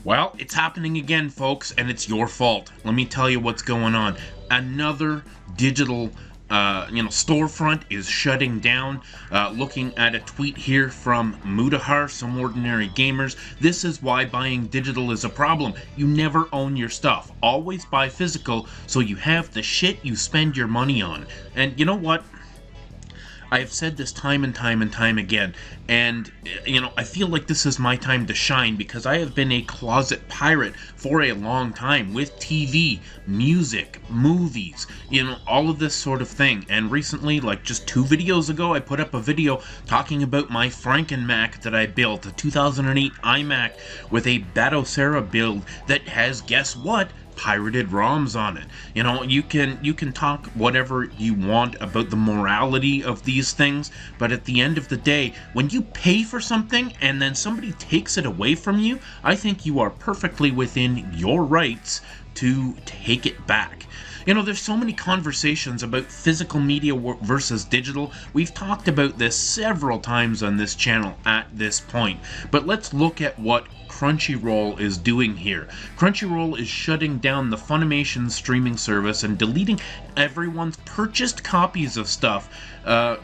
Well, it's happening again, folks, and it's your fault. Let me tell you what's going on. Another digital storefront is shutting down. Looking at a tweet here from Mudahar, Some Ordinary Gamers. This is why buying digital is a problem. You never own your stuff. Always buy physical so you have the shit you spend your money on. And you know what? I have said this time and time and time again, and, I feel like this is my time to shine because I have been a closet pirate for a long time with TV, music, movies, all of this sort of thing. And recently, like just 2 videos ago, I put up a video talking about my Franken-Mac that I built, a 2008 iMac with a Batocera build that has, guess what? Pirated ROMs on it. You can talk whatever you want about the morality of these things, but at the end of the day, when you pay for something and then somebody takes it away from you, I think you are perfectly within your rights to take it back. There's so many conversations about physical media versus digital. We've talked about this several times on this channel at this point, but let's look at what Crunchyroll is doing here. Crunchyroll is shutting down the Funimation streaming service and deleting everyone's purchased copies of stuff.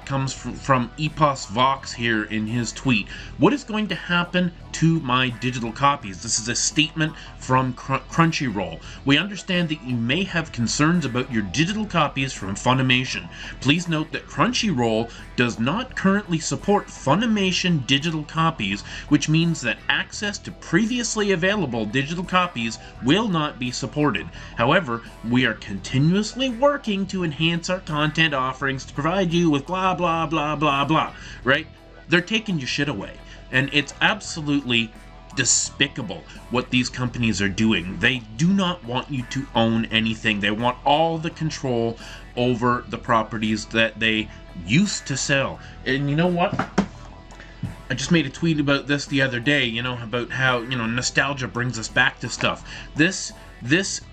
Comes from Epos Vox here in his tweet. What is going to happen to my digital copies? This is a statement from Crunchyroll. We understand that you may have concerns about your digital copies from Funimation. Please note that Crunchyroll does not currently support Funimation digital copies, which means that access to previously available digital copies will not be supported. However, we are continuously working to enhance our content offerings to provide you with blah blah blah blah blah, right? They're taking your shit away, and it's absolutely despicable what these companies are doing. They do not want you to own anything. They want all the control over the properties that they used to sell. And you know what? I just made a tweet about this the other day, about how, nostalgia brings us back to stuff. This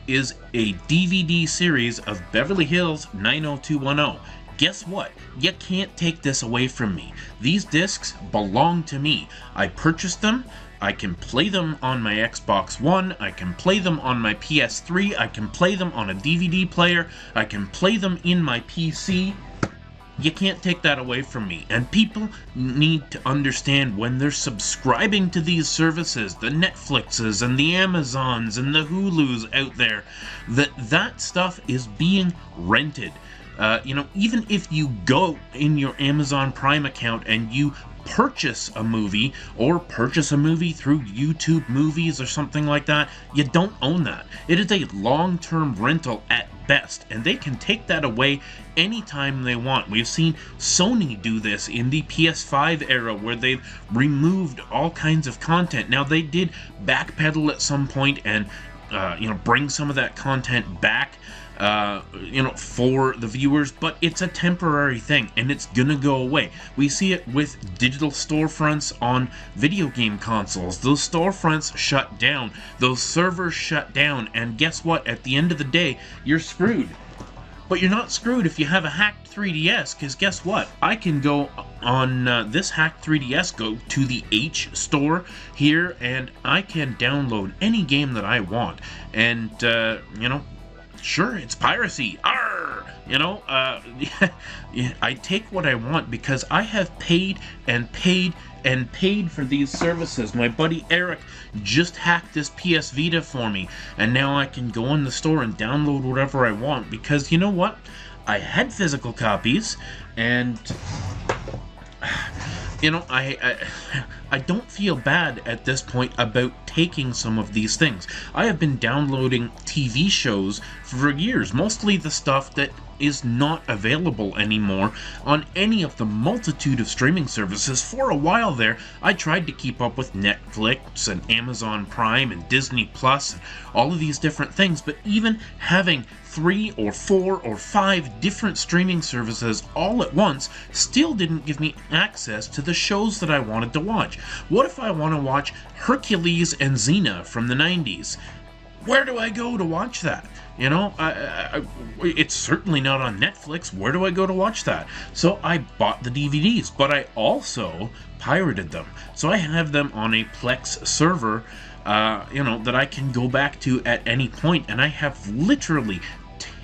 is a DVD series of Beverly Hills 90210. Guess what? You can't take this away from me. These discs belong to me. I purchased them. I can play them on my Xbox One. I can play them on my PS3. I can play them on a DVD player. I can play them in my PC. You can't take that away from me. And people need to understand when they're subscribing to these services, the Netflixes and the Amazons and the Hulus out there, that stuff is being rented. Even if you go in your Amazon Prime account and you purchase a movie or purchase a movie through YouTube Movies or something like that, you don't own that. It is a long-term rental at best, and they can take that away anytime they want. We've seen Sony do this in the PS5 era where they've removed all kinds of content. Now, they did backpedal at some point and bring some of that content back for the viewers, but it's a temporary thing and it's gonna go away. We see it with digital storefronts on video game consoles. Those storefronts shut down, those servers shut down, and guess what? At the end of the day, you're screwed. But you're not screwed if you have a hacked 3DS, because guess what? I can go on this hacked 3DS, go to the H store here, and I can download any game that I want. And, sure, it's piracy. Arr! I take what I want because I have paid and paid and paid for these services. My buddy Eric just hacked this PS Vita for me, and now I can go in the store and download whatever I want because you know what? I had physical copies, and I don't feel bad at this point about taking some of these things. I have been downloading TV shows for years, mostly the stuff that is not available anymore on any of the multitude of streaming services. For a while there, I tried to keep up with Netflix and Amazon Prime and Disney Plus and all of these different things, but even having 3 or 4 or 5 different streaming services all at once still didn't give me access to the shows that I wanted to watch. What if I want to watch Hercules and Xena from the 90s? Where do I go to watch that? It's certainly not on Netflix. Where do I go to watch that? So I bought the DVDs, but I also pirated them. So I have them on a Plex server that I can go back to at any point, and I have literally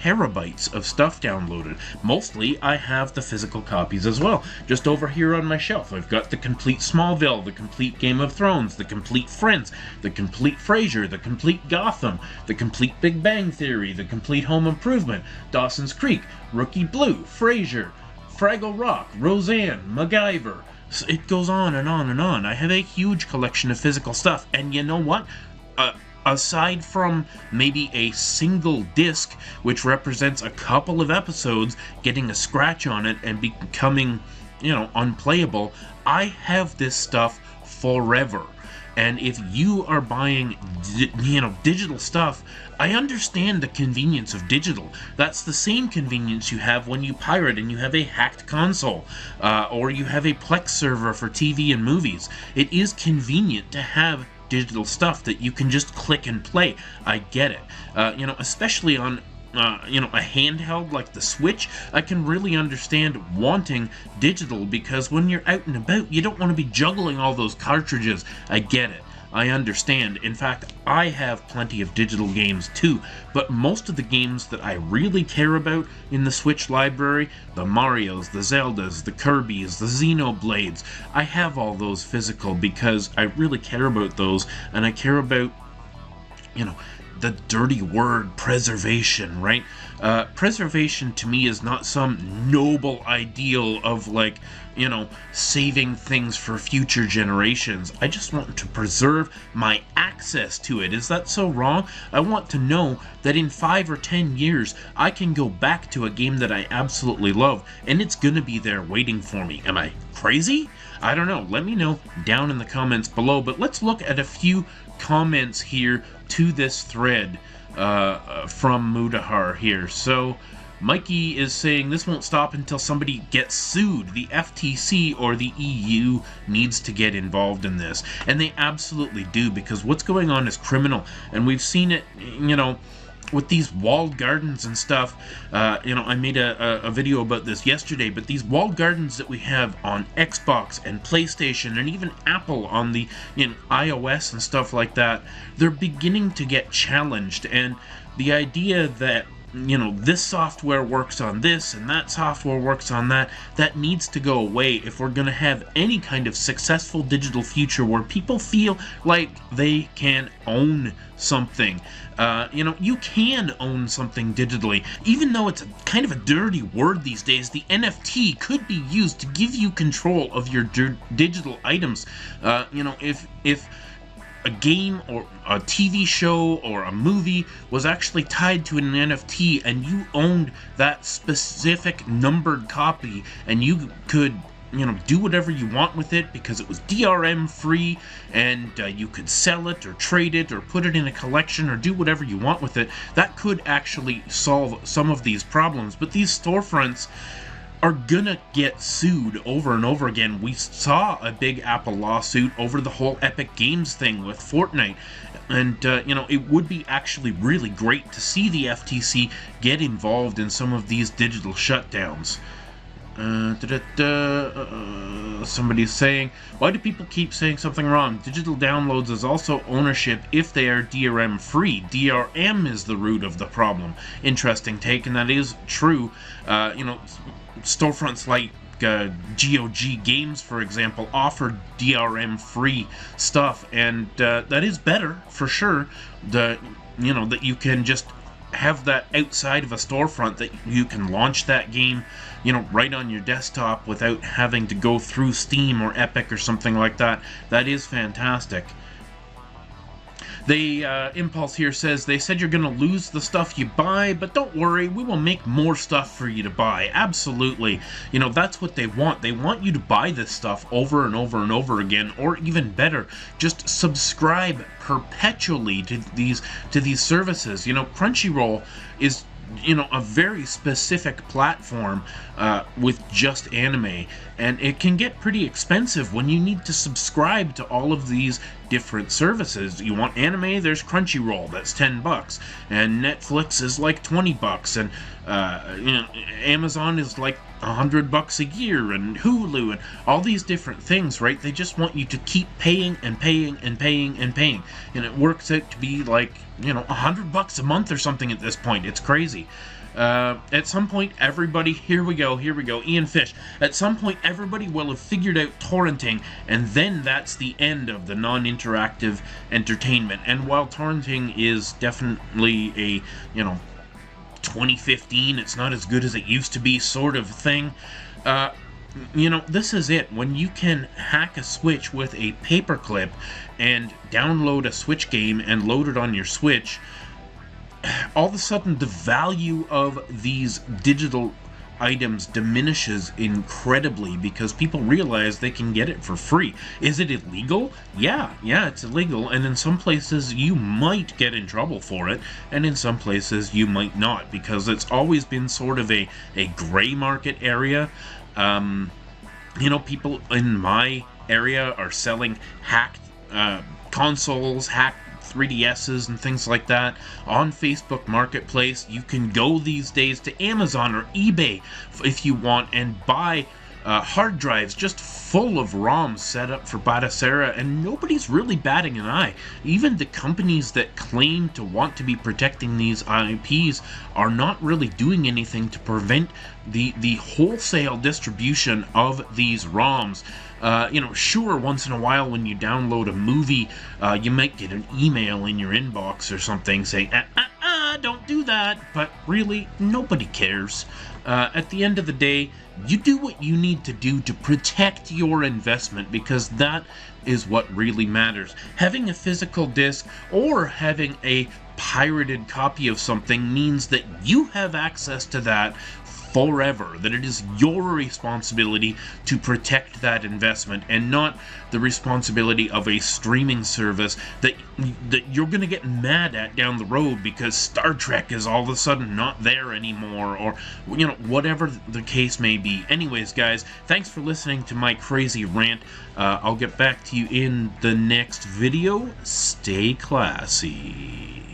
terabytes of stuff downloaded. Mostly, I have the physical copies as well. Just over here on my shelf, I've got the complete Smallville, the complete Game of Thrones, the complete Friends, the complete Frasier, the complete Gotham, the complete Big Bang Theory, the complete Home Improvement, Dawson's Creek, Rookie Blue, Frasier, Fraggle Rock, Roseanne, MacGyver. It goes on and on and on. I have a huge collection of physical stuff, and you know what? Aside from maybe a single disc, which represents a couple of episodes getting a scratch on it and becoming, unplayable, I have this stuff forever. And if you are buying, digital stuff, I understand the convenience of digital. That's the same convenience you have when you pirate and you have a hacked console, or you have a Plex server for TV and movies. It is convenient to have digital stuff that you can just click and play. I get it. Especially on a handheld like the Switch, I can really understand wanting digital, because when you're out and about, you don't want to be juggling all those cartridges. I get it. I understand. In fact, I have plenty of digital games too, but most of the games that I really care about in the Switch library, the Marios, the Zeldas, the Kirbys, the Xenoblades, I have all those physical because I really care about those, and I care about, the dirty word preservation, right? Preservation to me is not some noble ideal of saving things for future generations. I just want to preserve my access to it. Is that so wrong? I want to know that in 5 or 10 years, I can go back to a game that I absolutely love, and it's gonna be there waiting for me. Am I crazy? I don't know. Let me know down in the comments below, but let's look at a few comments here to this thread from Mudahar here. So Mikey is saying this won't stop until somebody gets sued. The FTC or the EU needs to get involved in this, and they absolutely do, because what's going on is criminal, and we've seen it, with these walled gardens and stuff. I made a video about this yesterday, but these walled gardens that we have on Xbox and PlayStation and even Apple on the iOS and stuff like that, they're beginning to get challenged. And the idea that this software works on this and that software works on that, that needs to go away if we're going to have any kind of successful digital future where people feel like they can own something. You can own something digitally, even though it's kind of a dirty word these days. The NFT could be used to give you control of your digital items. If a game or a TV show or a movie was actually tied to an NFT and you owned that specific numbered copy, and you could do whatever you want with it because it was DRM free, and you could sell it or trade it or put it in a collection or do whatever you want with it, that could actually solve some of these problems. But these storefronts are gonna get sued over and over again. We saw a big Apple lawsuit over the whole Epic Games thing with Fortnite, and it would be actually really great to see the FTC get involved in some of these digital shutdowns. Somebody's saying, why do people keep saying something wrong? Digital downloads is also ownership if they are DRM free. DRM is the root of the problem. Interesting take, and that is true. Storefronts like GOG Games, for example, offer DRM free stuff, and that is better for sure. That you can just have that outside of a storefront, that you can launch that game right on your desktop without having to go through Steam or Epic or something like that. That is fantastic. Impulse here says, they said you're going to lose the stuff you buy, but don't worry, we will make more stuff for you to buy. Absolutely. That's what they want. They want you to buy this stuff over and over and over again, or even better, just subscribe perpetually to these services. Crunchyroll is a very specific platform with just anime, and it can get pretty expensive when you need to subscribe to all of these different services. You want anime, there's Crunchyroll, that's $10, and Netflix is like $20, and Amazon is like $100 a year and Hulu and all these different things, right? They just want you to keep paying and paying and paying and paying. And it works out to be like, $100 a month or something at this point. It's crazy. At some point, everybody, here we go, Ian Fish. At some point, everybody will have figured out torrenting, and then that's the end of the non-interactive entertainment. And while torrenting is definitely a, 2015, it's not as good as it used to be sort of thing, this is it. When you can hack a Switch with a paperclip and download a Switch game and load it on your Switch, all of a sudden the value of these digital items diminishes incredibly because people realize they can get it for free. Is it illegal? Yeah, it's illegal, and in some places you might get in trouble for it, and in some places you might not, because it's always been sort of a gray market area. People in my area are selling hacked consoles, hacked 3DSs and things like that on Facebook Marketplace. You can go these days to Amazon or eBay if you want and buy hard drives just full of ROMs set up for Batacera, and nobody's really batting an eye. Even the companies that claim to want to be protecting these IPs are not really doing anything to prevent the wholesale distribution of these ROMs. Sure, once in a while when you download a movie, you might get an email in your inbox or something saying, don't do that, but really, nobody cares. At the end of the day, you do what you need to do to protect your investment, because that is what really matters. Having a physical disc or having a pirated copy of something means that you have access to that forever, that it is your responsibility to protect that investment and not the responsibility of a streaming service that you're going to get mad at down the road because Star Trek is all of a sudden not there anymore, or whatever the case may be. Anyways, guys, thanks for listening to my crazy rant. I'll get back to you in the next video. Stay classy.